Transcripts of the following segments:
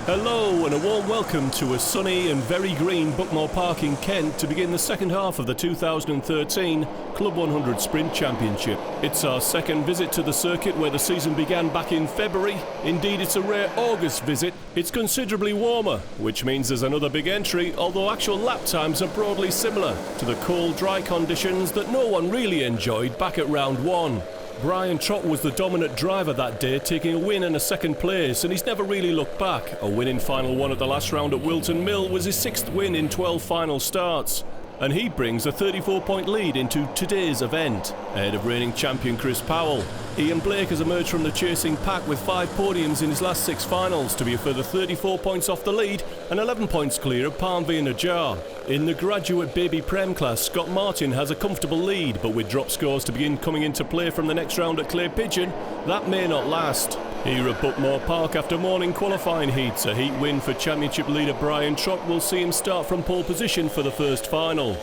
Hello and a warm welcome to a sunny and very green Buckmore Park in Kent to begin the second half of the 2013 Club 100 Sprint Championship. It's our second visit to the circuit where the season began back in February. Indeed, it's a rare August visit. It's considerably warmer, which means there's another big entry, although actual lap times are broadly similar to the cold, dry conditions that no one really enjoyed back at round one. Brian Trott was the dominant driver that day, taking a win and a second place, and he's never really looked back. A win in final one at the last round at Wilton Mill was his 6th win in 12 final starts, and he brings a 34-point lead into today's event, ahead of reigning champion Chris Powell. Ian Blake has emerged from the chasing pack with 5 podiums in his last 6 finals to be a further 34 points off the lead and 11 points clear of Parnveen Najjar. In the graduate baby prem class, Scott Martin has a comfortable lead, but with drop scores to begin coming into play from the next round at Clay Pigeon, that may not last. Here at Buckmore Park after morning qualifying heats, a heat win for championship leader Brian Trott will see him start from pole position for the first final.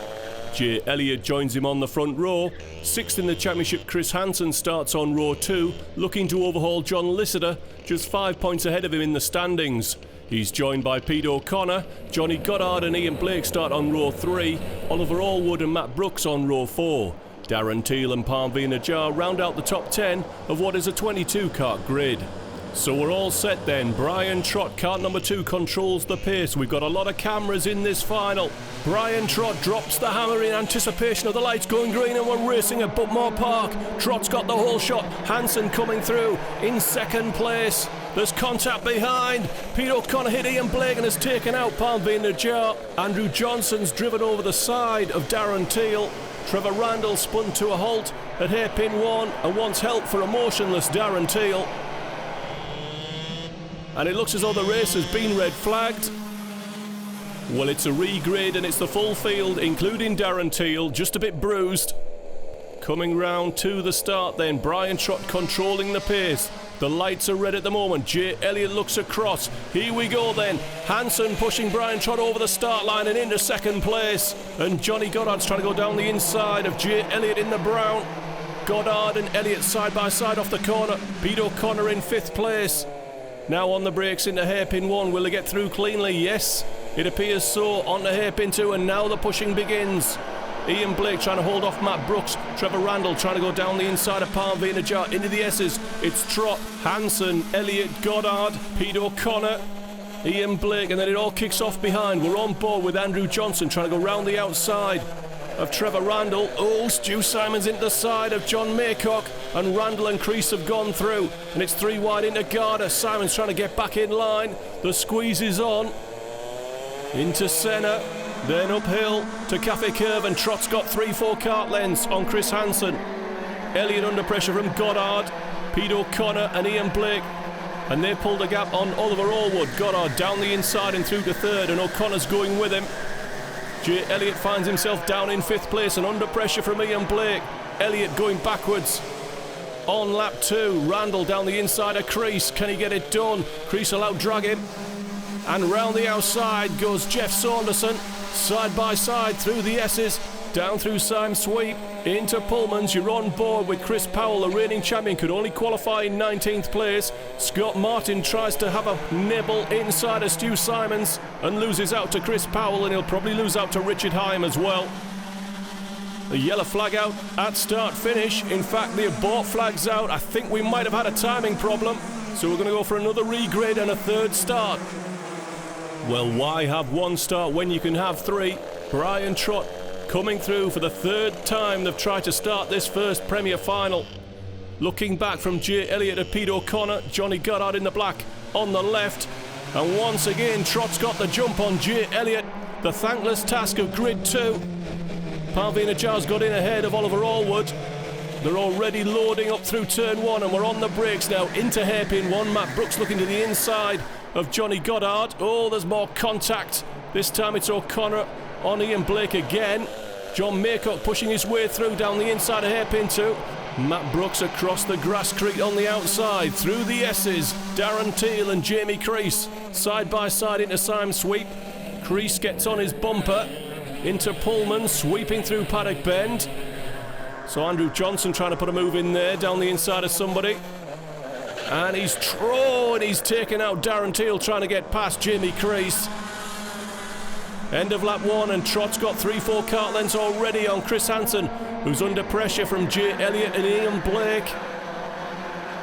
Jay Elliott joins him on the front row. 6th in the championship, Chris Hansen starts on row 2, looking to overhaul John Lissiter, just 5 points ahead of him in the standings. He's joined by Pete O'Connor. Johnny Goddard and Ian Blake start on row 3, Oliver Allwood and Matt Brooks on row 4. Darren Teal and Parnveen Najjar round out the top 10 of what is a 22-kart grid. So we're all set then. Brian Trott, kart number 2, controls the pace. We've got a lot of cameras in this final. Brian Trott drops the hammer in anticipation of the lights going green, and we're racing at Buckmore Park. Trott's got the whole shot. Hansen coming through in second place. There's contact behind. Pete O'Connor hit Ian Blake and has taken out Parnveen Najjar. Andrew Johnson's driven over the side of Darren Teal. Trevor Randall spun to a halt at hairpin 1 and wants help for a motionless Darren Teal. And it looks as though the race has been red flagged. Well, it's a regrid and it's the full field, including Darren Teal, just a bit bruised. Coming round to the start then, Brian Trott controlling the pace. The lights are red at the moment. Jay Elliott looks across. Here we go then. Hansen pushing Brian Trott over the start line and into second place. And Johnny Goddard's trying to go down the inside of Jay Elliott in the brown. Goddard and Elliott side by side off the corner. Pete O'Connor in 5th place. Now on the brakes into hairpin 1. Will they get through cleanly? Yes, it appears so. On to hairpin 2, and now the pushing begins. Ian Blake trying to hold off Matt Brooks. Trevor Randall trying to go down the inside of Parnveen Najjar into the S's. It's Trott, Hansen, Elliott, Goddard, Pete O'Connor, Ian Blake, and then it all kicks off behind. We're on board with Andrew Johnson trying to go round the outside of Trevor Randall. Oh, Stu Simons into the side of John Maycock, and Randall and Crease have gone through, and it's 3 wide into Garda. Simons trying to get back in line. The squeeze is on into Senna, then uphill to Cafe Curve, and Trott's got 3-4 kart lengths on Chris Hansen. Elliott under pressure from Goddard, Pete O'Connor and Ian Blake, and they pulled a gap on Oliver Allwood. Goddard down the inside and through to 3rd, and O'Connor's going with him. Jay Elliott finds himself down in 5th place and under pressure from Ian Blake. Elliott going backwards on lap 2. Randall down the inside of Crease. Can he get it done? Crease will out-drag him. And round the outside goes Jeff Saunderson. Side by side through the S's. Down through Syme Sweep. Into Pullman's. You're on board with Chris Powell, the reigning champion. Could only qualify in 19th place. Scott Martin tries to have a nibble inside of Stu Simons and loses out to Chris Powell, and he'll probably lose out to Richard Hyam as well. The yellow flag out at start finish. In fact, the abort flag's out. I think we might have had a timing problem, so we're going to go for another regrid and a 3rd start. Well, why have 1 start when you can have 3? Brian Trott coming through for the 3rd time they've tried to start this first Premier final. Looking back from Jay Elliott to Pete O'Connor, Johnny Goddard in the black on the left, and once again Trott's got the jump on Jay Elliott. The thankless task of grid 2. Parnveen Najjar's got in ahead of Oliver Allwood. They're already loading up through turn 1, and we're on the brakes now into hairpin 1. Matt Brooks looking to the inside of Johnny Goddard. Oh, there's more contact. This time it's O'Connor on Ian Blake again. John Maycock pushing his way through down the inside of hairpin 2. Matt Brooks across the grasscrete on the outside through the S's. Darren Teal and Jamie Crease side by side into Syme Sweep. Crease gets on his bumper into Pullman, sweeping through Paddock Bend. So Andrew Johnson trying to put a move in there, down the inside of somebody. And he's taken out Darren Teal, trying to get past Jamie Crease. End of lap 1, and Trott's got 3-4 kart lengths already on Chris Hansen, who's under pressure from Jay Elliott and Ian Blake.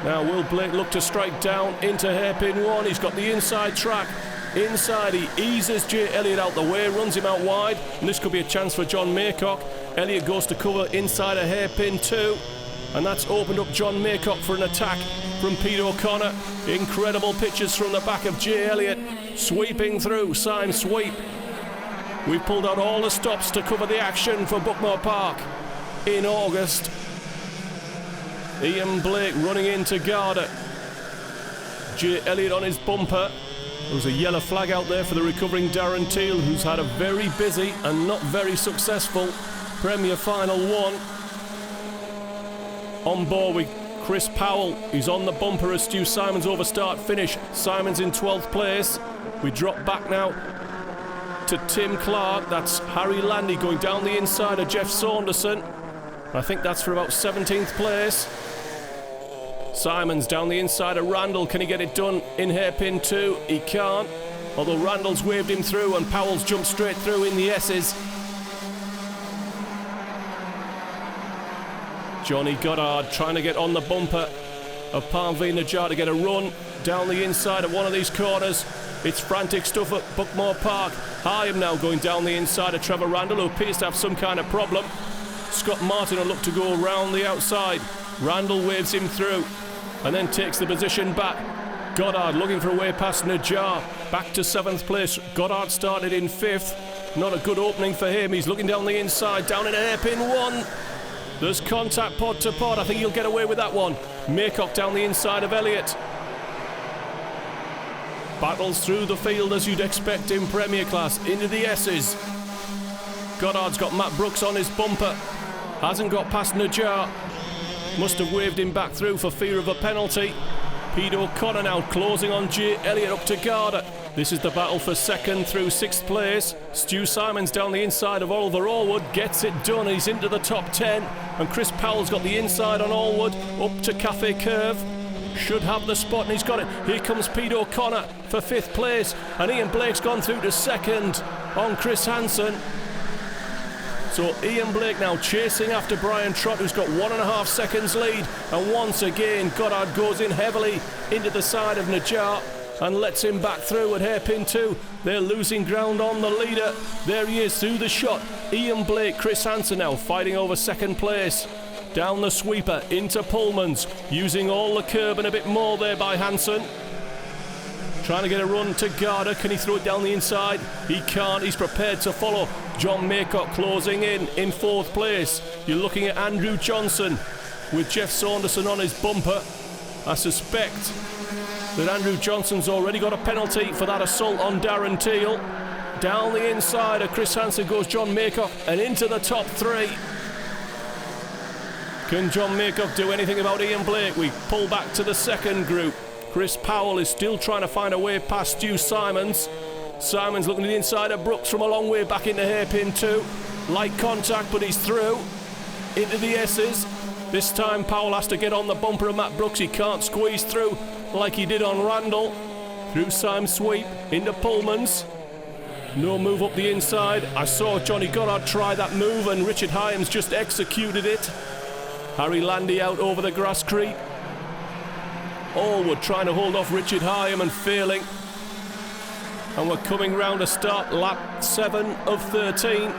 Now will Blake look to strike down into hairpin 1. He's got the inside track. Inside, he eases Jay Elliott out the way, runs him out wide, and this could be a chance for John Maycock. Elliott goes to cover inside a hairpin 2, and that's opened up John Maycock for an attack from Pete O'Connor. Incredible pitches from the back of Jay Elliott, sweeping through, Syme sweep. We've pulled out all the stops to cover the action for Buckmore Park in August. Ian Blake running into Garda. Jay Elliott on his bumper. There was a yellow flag out there for the recovering Darren Teal, who's had a very busy and not very successful Premier Final 1. On board with Chris Powell. He's on the bumper as Stu Simons over start finish. Simons in 12th place. We drop back now to Tim Clark. That's Harry Landy going down the inside of Jeff Saunderson. I think that's for about 17th place. Simons down the inside of Randall. Can he get it done in hairpin 2? He can't. Although Randall's waved him through and Powell's jumped straight through in the S's. Johnny Goddard trying to get on the bumper of Parmveen Najjar to get a run down the inside of one of these corners. It's frantic stuff at Buckmore Park. Hyam now going down the inside of Trevor Randall, who appears to have some kind of problem. Scott Martin will look to go around the outside. Randall waves him through and then takes the position back. Goddard looking for a way past Najjar. Back to 7th place. Goddard started in 5th. Not a good opening for him. He's looking down the inside, down in hairpin 1. There's contact pod to pod. I think he'll get away with that one. Maycock down the inside of Elliott. Battles through the field as you'd expect in Premier Class. Into the S's. Goddard's got Matt Brooks on his bumper. Hasn't got past Najjar. Must have waved him back through for fear of a penalty. Pete O'Connor now closing on Jay Elliott up to Garda. This is the battle for 2nd through 6th place. Stu Simons down the inside of Oliver Allwood. Gets it done. He's into the top 10. And Chris Powell's got the inside on Allwood. Up to Cafe Curve. Should have the spot, and he's got it. Here comes Pete O'Connor for 5th place. And Ian Blake's gone through to 2nd on Chris Hansen. So Ian Blake now chasing after Brian Trott, who's got 1.5 seconds lead. And once again, Goddard goes in heavily into the side of Najjar and lets him back through at hairpin 2. They're losing ground on the leader. There he is through the shot. Ian Blake, Chris Hansen now fighting over 2nd place. Down the sweeper into Pullman's, using all the curb and a bit more there by Hansen. Trying to get a run to Garda. Can he throw it down the inside? He can't. He's prepared to follow. John Maycock closing in 4th place. You're looking at Andrew Johnson with Jeff Saunderson on his bumper. I suspect that Andrew Johnson's already got a penalty for that assault on Darren Teal. Down the inside of Chris Hansen goes John Maycock and into the top 3. Can John Maycock do anything about Ian Blake? We pull back to the 2nd group. Chris Powell is still trying to find a way past Stu Simons. Simons looking at the inside of Brooks from a long way back into hairpin 2. Light contact, but he's through. Into the S's. This time Powell has to get on the bumper of Matt Brooks. He can't squeeze through like he did on Randall. Through Syme's sweep into Pullman's. No move up the inside. I saw Johnny Goddard try that move and Richard Hyams just executed it. Harry Landy out over the grasscrete. Allwood trying to hold off Richard Hyam and failing. And we're coming round to start lap 7 of 13.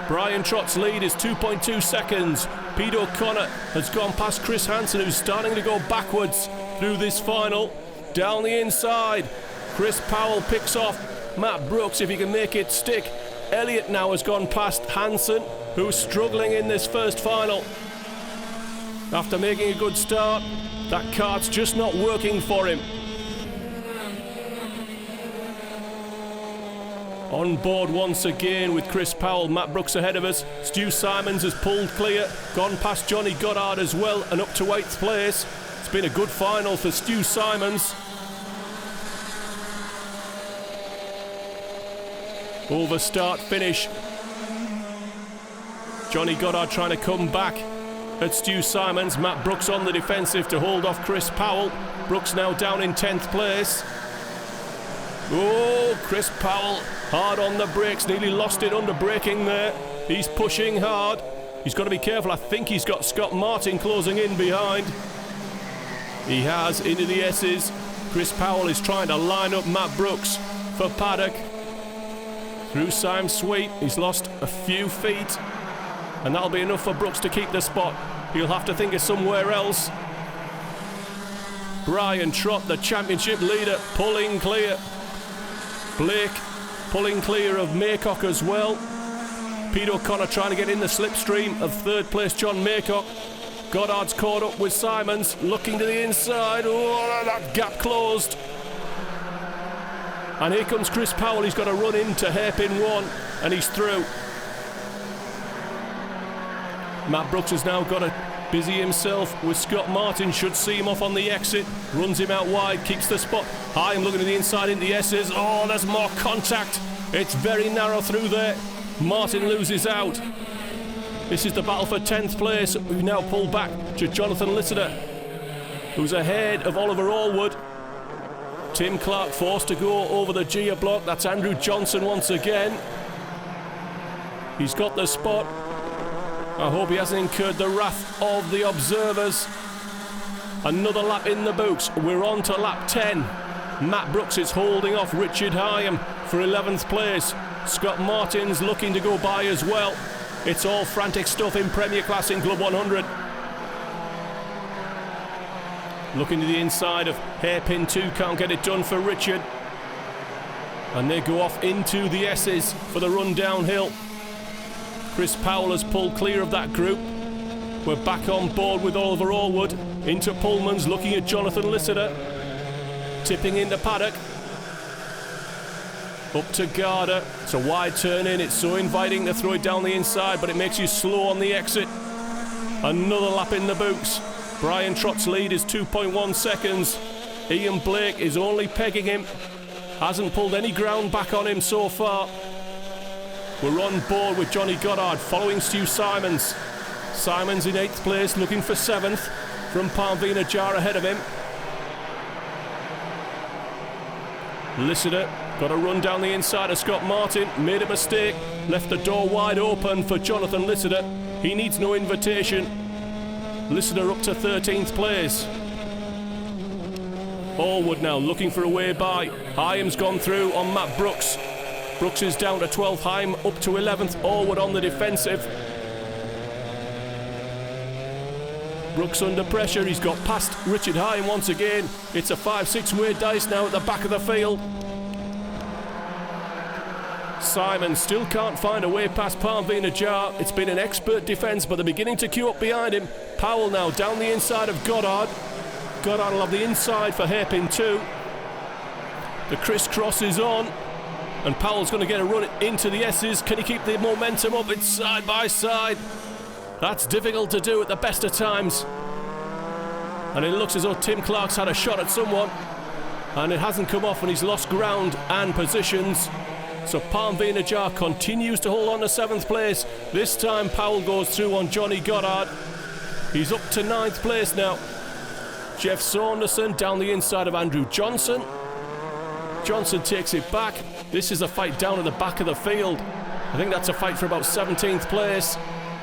Brian Trott's lead is 2.2 seconds. Pete O'Connor has gone past Chris Hansen, who's starting to go backwards through this final. Down the inside, Chris Powell picks off Matt Brooks if he can make it stick. Elliott now has gone past Hansen, who's struggling in this first final. After making a good start, that kart's just not working for him. On board once again with Chris Powell. Matt Brooks ahead of us. Stu Simons has pulled clear, gone past Johnny Goddard as well and up to 8th place. It's been a good final for Stu Simons. Over start finish. Johnny Goddard trying to come back. at Stu Simons. Matt Brooks on the defensive to hold off Chris Powell. Brooks now down in 10th place. Oh, Chris Powell hard on the brakes, nearly lost it under braking there. He's pushing hard. He's got to be careful. I think he's got Scott Martin closing in behind. He has, into the S's. Chris Powell is trying to line up Matt Brooks for paddock. Through Symes Sweet, he's lost a few feet, and that'll be enough for Brooks to keep the spot. He'll have to think of somewhere else. Brian Trott, the championship leader, pulling clear. Blake pulling clear of Maycock as well. Pete O'Connor trying to get in the slipstream of third place John Maycock. Goddard's caught up with Simons, looking to the inside. Oh, that gap closed. And here comes Chris Powell. He's got to run into hairpin 1, and he's through. Matt Brooks has now got to busy himself with Scott Martin. Should see him off on the exit. Runs him out wide, keeps the spot. Hyam looking to the inside into the S's. Oh, there's more contact. It's very narrow through there. Martin loses out. This is the battle for 10th place. We've now pulled back to Jonathan Lissider, who's ahead of Oliver Allwood. Tim Clark forced to go over the Gia block. That's Andrew Johnson once again. He's got the spot. I hope he hasn't incurred the wrath of the observers. Another lap in the books. We're on to lap 10. Matt Brooks is holding off Richard Hyam for 11th place. Scott Martin's looking to go by as well. It's all frantic stuff in Premier Class in Club 100. Looking to the inside of hairpin 2, can't get it done for Richard. And they go off into the S's for the run downhill. Chris Powell has pulled clear of that group. We're back on board with Oliver Allwood. Into Pullman's, looking at Jonathan Lissider. Tipping into paddock. Up to Garda. It's a wide turn in. It's so inviting to throw it down the inside, but it makes you slow on the exit. Another lap in the books. Brian Trott's lead is 2.1 seconds. Ian Blake is only pegging him. Hasn't pulled any ground back on him so far. We're on board with Johnny Goddard following Stu Simons. Simons in 8th place, looking for 7th from Parmvina Jar ahead of him. Lissider got a run down the inside of Scott Martin. Made a mistake. Left the door wide open for Jonathan Lissider. He needs no invitation. Lissider up to 13th place. Allwood now looking for a way by. Hyam's gone through on Matt Brooks. Brooks is down to 12th. Hyam up to 11th. Allwood on the defensive. Brooks under pressure. He's got past Richard Hyam once again. It's a 5-6 way dice now at the back of the field. Simon still can't find a way past Parmvina Jar. It's been an expert defence, but they're beginning to queue up behind him. Powell now down the inside of Goddard. Goddard will have the inside for hairpin 2. The crisscross is on, and Powell's going to get a run into the S's. Can he keep the momentum up? It's side by side. That's difficult to do at the best of times. And it looks as though Tim Clark's had a shot at someone, and it hasn't come off, and he's lost ground and positions. So Parmvina Jar continues to hold on to 7th place. This time Powell goes through on Johnny Goddard. He's up to 9th place now. Jeff Saunderson down the inside of Andrew Johnson. Johnson takes it back. This is a fight down at the back of the field. I think that's a fight for about 17th place.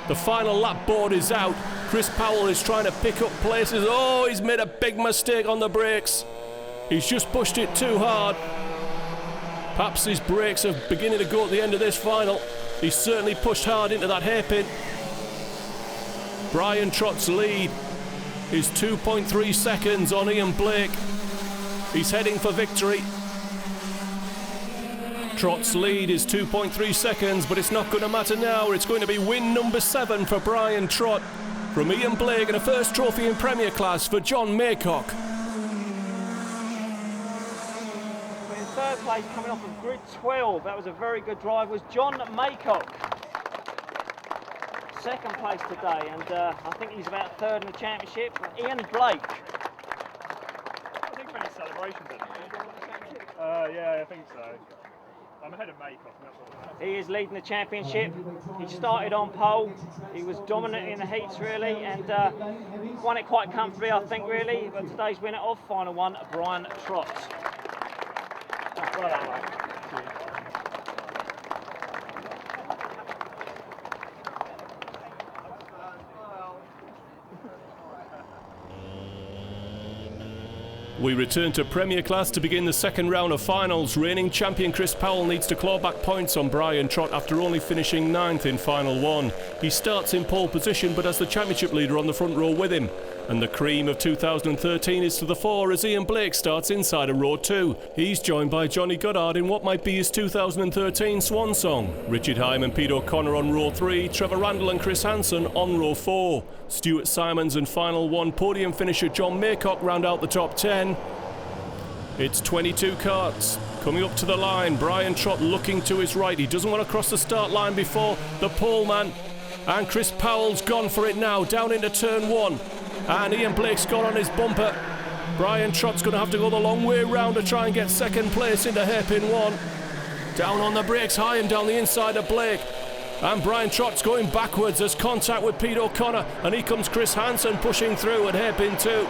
The final lap board is out. Chris Powell is trying to pick up places. Oh, he's made a big mistake on the brakes. He's just pushed it too hard. Perhaps his brakes are beginning to go at the end of this final. He's certainly pushed hard into that hairpin. Brian Trott's lead is 2.3 seconds on Ian Blake. He's heading for victory. Trott's lead is 2.3 seconds, but it's not going to matter now. It's going to be win number 7 for Brian Trott from Ian Blake, and a first trophy in Premier Class for John Maycock. Third place coming off of grid 12. That was a very good drive, was John Maycock. Second place today, and I think he's about third in the championship. Ian Blake. I think for any celebration, didn't he? Yeah, I think so. I'm ahead of Maycock. He is leading the championship. He started on pole. He was dominant in the heats really, and won it quite comfortably, I think, really. But today's winner of final one, Brian Trott. Well done, mate. We return to Premier Class to begin the second round of finals. Reigning champion Chris Powell needs to claw back points on Brian Trott after only finishing 9th in final one. He starts in pole position but has the championship leader on the front row with him. And the cream of 2013 is to the fore as Ian Blake starts inside of row 2. He's joined by Johnny Goddard in what might be his 2013 swan song. Richard Hyam and Pete O'Connor on row 3, Trevor Randall and Chris Hansen on row 4. Stuart Simons and final one podium finisher John Maycock round out the top 10. It's 22 karts coming up to the line. Brian Trott looking to his right. He doesn't want to cross the start line before the poleman. And Chris Powell's gone for it now, down into turn 1. And Ian Blake's got on his bumper. Brian Trott's going to have to go the long way round to try and get second place into hairpin 1. Down on the brakes, high and down the inside of Blake. And Brian Trott's going backwards. There's contact with Pete O'Connor. And here comes Chris Hansen pushing through at hairpin 2.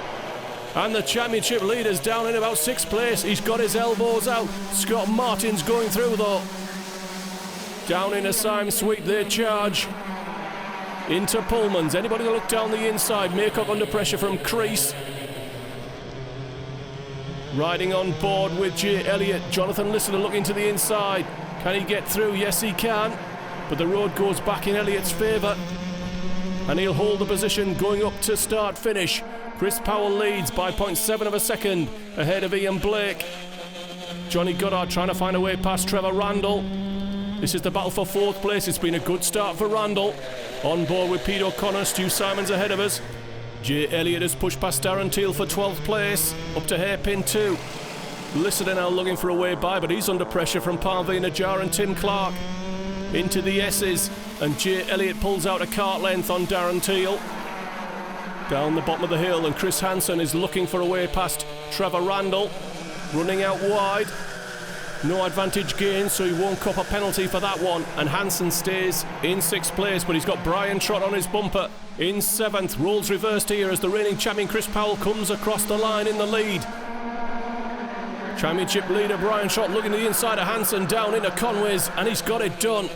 And the championship leader's down in about 6th place. He's got his elbows out. Scott Martin's going through though. Down in a Sime sweep, they charge. Into Pullmans. Anybody to look down the inside? Maycock under pressure from Crease. Riding on board with Jay Elliott. Jonathan Listener looking to the inside. Can he get through? Yes, he can. But the road goes back in Elliott's favour. And he'll hold the position going up to start finish. Chris Powell leads by 0.7 of a second ahead of Ian Blake. Johnny Goddard trying to find a way past Trevor Randall. This is the battle for 4th place. It's been a good start for Randall. On board with Pete O'Connor, Stu Simons ahead of us. Jay Elliott has pushed past Darren Teal for 12th place, up to hairpin 2. Listener now looking for a way by, but he's under pressure from Parveen Najjar and Tim Clark. Into the S's, and Jay Elliott pulls out a kart length on Darren Teal. Down the bottom of the hill, and Chris Hansen is looking for a way past Trevor Randall. Running out wide. No advantage gain, so he won't cop a penalty for that one. And Hansen stays in 6th place, but he's got Brian Trott on his bumper. In 7th, roles reversed here as the reigning champion Chris Powell comes across the line in the lead. Championship leader Brian Trott looking to the inside of Hansen, down into Conways, and he's got it done.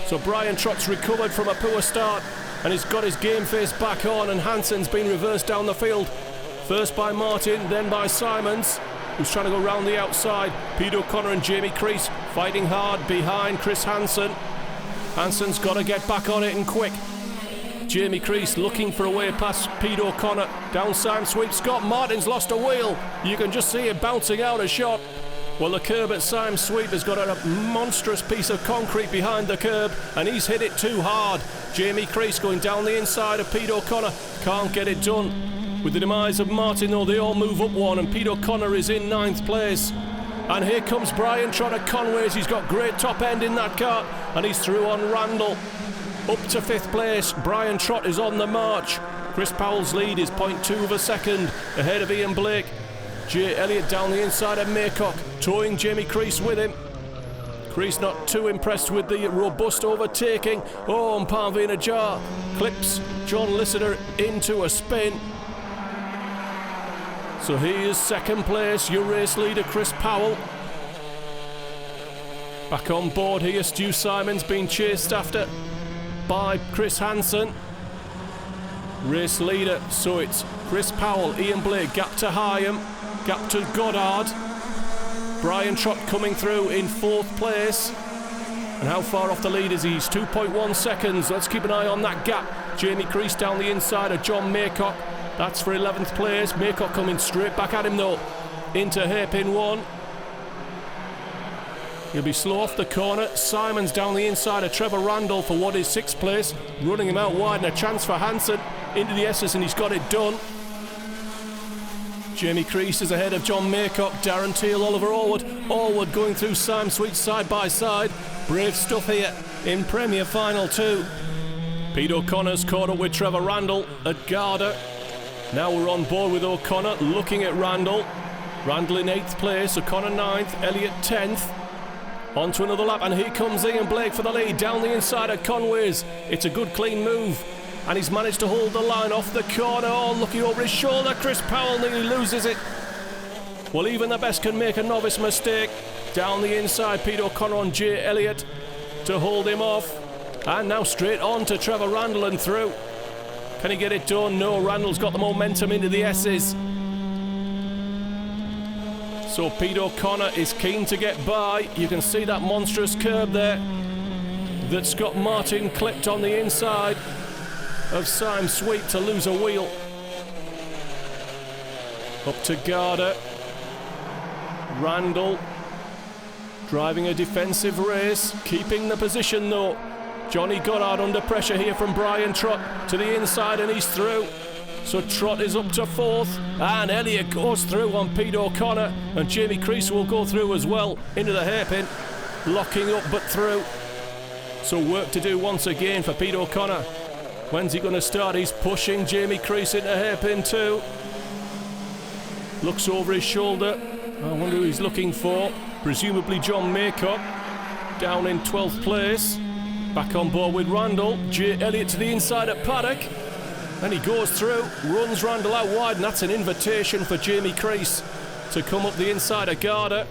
So Brian Trott's recovered from a poor start, and he's got his game face back on, and Hansen's been reversed down the field. First by Martin, then by Simons, who's trying to go round the outside. Pete O'Connor and Jamie Crease fighting hard behind Chris Hansen. Hansen's got to get back on it and quick. Jamie Crease looking for a way past Pete O'Connor. Down Sime sweep. Scott Martin's lost a wheel. You can just see it bouncing out a shot. Well, the curb at Sime sweep has got a monstrous piece of concrete behind the curb, and he's hit it too hard. Jamie Crease going down the inside of Pete O'Connor. Can't get it done. With the demise of Martin, though, they all move up one, and Pete O'Connor is in 9th place. And here comes Brian Trott at Conways. He's got great top end in that kart, and he's through on Randall. Up to 5th place, Brian Trott is on the march. Chris Powell's lead is 0.2 of a second ahead of Ian Blake. Jay Elliott down the inside of Maycock, towing Jamie Crease with him. Crease not too impressed with the robust overtaking. Oh, and Parveen Najjar clips John Listener into a spin. So he is 2nd place, your race leader Chris Powell. Back on board here, Stu Simons being chased after by Chris Hansen. Race leader, so it's Chris Powell, Ian Blake, gap to Hyam, gap to Goddard. Brian Trott coming through in 4th place. And how far off the lead is he? He's 2.1 seconds. Let's keep an eye on that gap. Jamie Crease down the inside of John Maycock. That's for 11th place. Maycock coming straight back at him though. Into hairpin 1. He'll be slow off the corner. Simons down the inside of Trevor Randall for what is 6th place. Running him out wide, and a chance for Hansen into the S's, and he's got it done. Jamie Crease is ahead of John Maycock. Darren Teal, Oliver Allwood going through Sime Sweet side by side. Brave stuff here in Premier Final 2. Pete O'Connor's caught up with Trevor Randall at Garda. Now we're on board with O'Connor looking at Randall. Randall in 8th place, O'Connor 9th, Elliott 10th. On to another lap, and here comes Ian Blake for the lead, down the inside at Conway's. It's a good clean move, and he's managed to hold the line off the corner. Oh, looking over his shoulder, Chris Powell nearly loses it. Well, even the best can make a novice mistake. Down the inside, Pete O'Connor on Jay Elliott to hold him off. And now straight on to Trevor Randall and through. Can he get it done? No, Randall's got the momentum into the S's. So Pete O'Connor is keen to get by. You can see that monstrous curb there that Scott Martin clipped on the inside of Simon Sweet to lose a wheel. Up to Garda. Randall driving a defensive race, keeping the position though. Johnny Goddard under pressure here from Brian Trott to the inside, and he's through. So Trott is up to fourth, and Elliott goes through on Pete O'Connor, and Jamie Crease will go through as well into the hairpin, locking up but through. So work to do once again for Pete O'Connor. When's he going to start? He's pushing Jamie Crease into hairpin too. Looks over his shoulder. I wonder who he's looking for. Presumably John Maycock, down in 12th place. Back on board with Randall. Jay Elliott to the inside at Paddock. And he goes through, runs Randall out wide, and that's an invitation for Jamie Crease to come up the inside of Garda.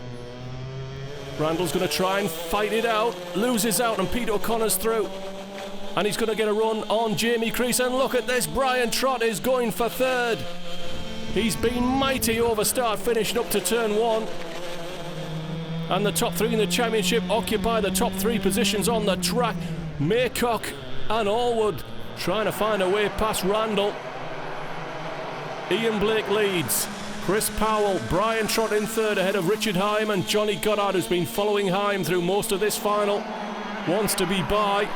Randall's going to try and fight it out, loses out, and Pete O'Connor's through. And he's going to get a run on Jamie Crease, and look at this, Brian Trott is going for third. He's been mighty over start, finishing up to turn one. And the top three in the championship occupy the top three positions on the track. Maycock and Allwood trying to find a way past Randall. Ian Blake leads. Chris Powell, Brian Trott in third ahead of Richard Hyam, and Johnny Goddard, who's been following Hyam through most of this final, wants to be by.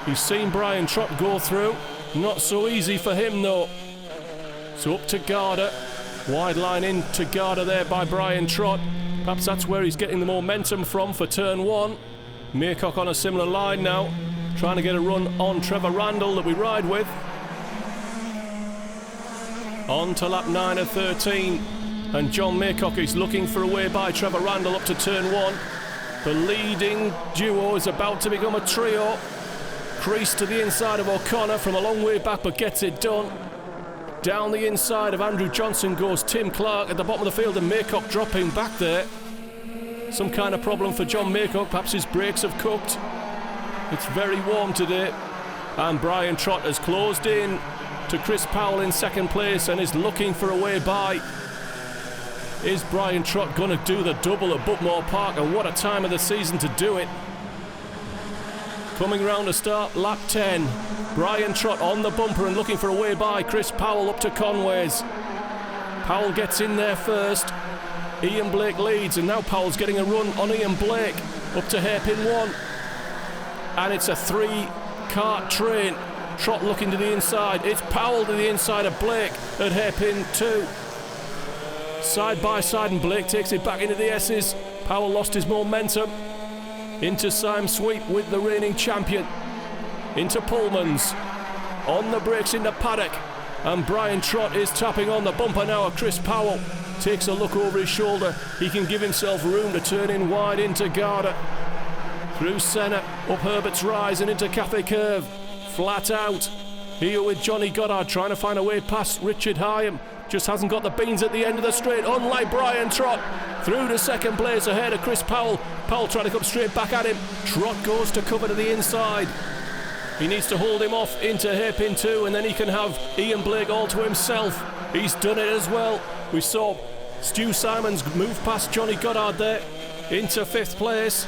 He's seen Brian Trott go through. Not so easy for him though. So up to Garda. Wide line in to Garda there by Brian Trott. Perhaps that's where he's getting the momentum from for turn one. Maycock on a similar line now, trying to get a run on Trevor Randall that we ride with. On to lap 9 of 13, and John Maycock is looking for a way by Trevor Randall up to turn one. The leading duo is about to become a trio. Crease to the inside of O'Connor from a long way back, but gets it done. Down the inside of Andrew Johnson goes Tim Clark at the bottom of the field, and Maycock dropping back there. Some kind of problem for John Maycock, perhaps his brakes have cooked. It's very warm today, and Brian Trott has closed in to Chris Powell in second place and is looking for a way by. Is Brian Trott going to do the double at Buckmore Park, and what a time of the season to do it. Coming round to start lap 10, Brian Trott on the bumper and looking for a way by Chris Powell up to Conway's. Powell gets in there first. Ian Blake leads, and now Powell's getting a run on Ian Blake up to hairpin 1. And it's a 3-cart train. Trott looking to the inside. It's Powell to the inside of Blake at hairpin 2. Side by side, and Blake takes it back into the S's. Powell lost his momentum. Into Simon Sweet with the reigning champion. Into Pullman's. On the brakes into Paddock. And Brian Trott is tapping on the bumper now of Chris Powell. Takes a look over his shoulder. He can give himself room to turn in wide into Garda. Through Senna, up Herbert's Rise and into Cafe Curve. Flat out. Here with Johnny Goddard trying to find a way past Richard Hyam. Just hasn't got the beans at the end of the straight, unlike Brian Trott. Through to second place ahead of Chris Powell. Powell trying to come straight back at him. Trott goes to cover to the inside. He needs to hold him off into hairpin 2, and then he can have Ian Blake all to himself. He's done it as well. We saw Stu Simons move past Johnny Goddard there into 5th place.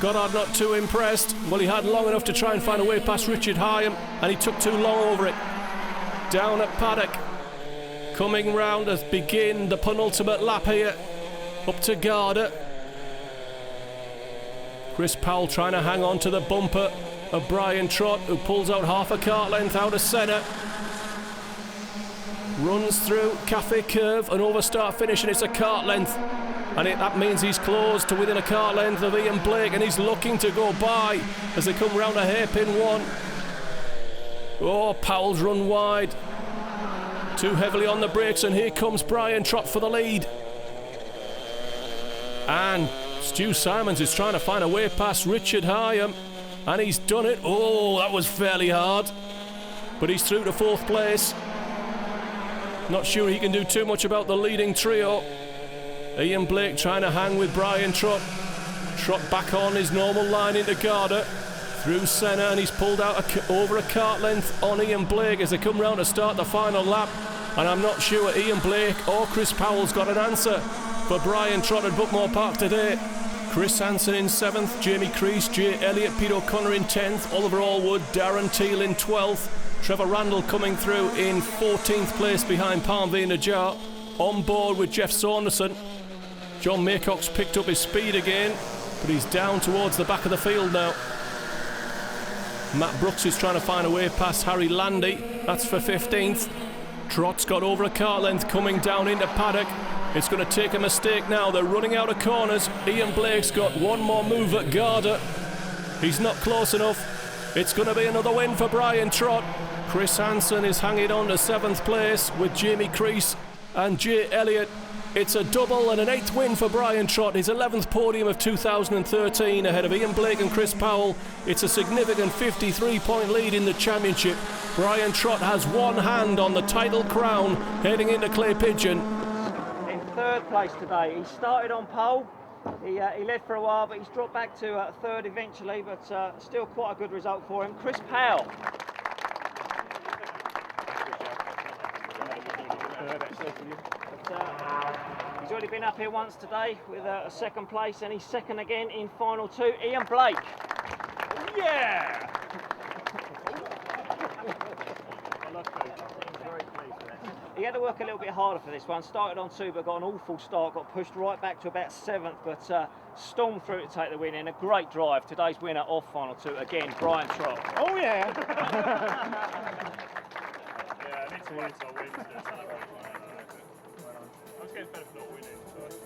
Goddard not too impressed. Well, he had long enough to try and find a way past Richard Hyam, and he took too long over it. Down at Paddock. Coming round to begin the penultimate lap here. Up to Garda. Chris Powell trying to hang on to the bumper of Brian Trott, who pulls out half a cart length out of Senna. Runs through Cafe Curve, an overstart finish, and it's a cart length. And that means he's close to within a cart length of Ian Blake, and he's looking to go by as they come round a hairpin 1. Oh, Powell's run wide. Too heavily on the brakes, and here comes Brian Trott for the lead. And Stu Simons is trying to find a way past Richard Hyam. And he's done it. Oh, that was fairly hard. But he's through to 4th place. Not sure he can do too much about the leading trio. Ian Blake trying to hang with Brian Trott. Trott back on his normal line into Garda. Through Senna, and he's pulled out over a kart length on Ian Blake as they come round to start the final lap. And I'm not sure Ian Blake or Chris Powell's got an answer for Brian Trott at Buckmore Park today. Chris Hansen in 7th, Jamie Crease, Jay Elliott, Pete O'Connor in 10th, Oliver Allwood, Darren Teal in 12th, Trevor Randall coming through in 14th place behind Parmveen Najjar. On board with Jeff Saunderson. John Maycock's picked up his speed again, but he's down towards the back of the field now. Matt Brooks is trying to find a way past Harry Landy. That's for 15th. Trott's got over a car length coming down into paddock. It's going to take a mistake now. They're running out of corners. Ian Blake's got one more move at Garda. He's not close enough. It's going to be another win for Brian Trott. Chris Hansen is hanging on to 7th place with Jamie Crease and Jay Elliott. It's a double and an 8th win for Brian Trott, his 11th podium of 2013 ahead of Ian Blake and Chris Powell. It's a significant 53-point lead in the championship. Brian Trott has one hand on the title crown heading into Clay Pigeon. In 3rd place today. He started on pole. He led for a while, but he's dropped back to 3rd eventually, but still quite a good result for him. Chris Powell. He's already been up here once today with a 2nd place, and he's 2nd again in final 2. Ian Blake. Yeah! He had to work a little bit harder for this one. Started on 2, but got an awful start. Got pushed right back to about 7th, but stormed through to take the win in a great drive. Today's winner of final 2 again, Brian Trott. Oh yeah! Yeah, I need to wait till Wednesday. I was getting better for not winning. So.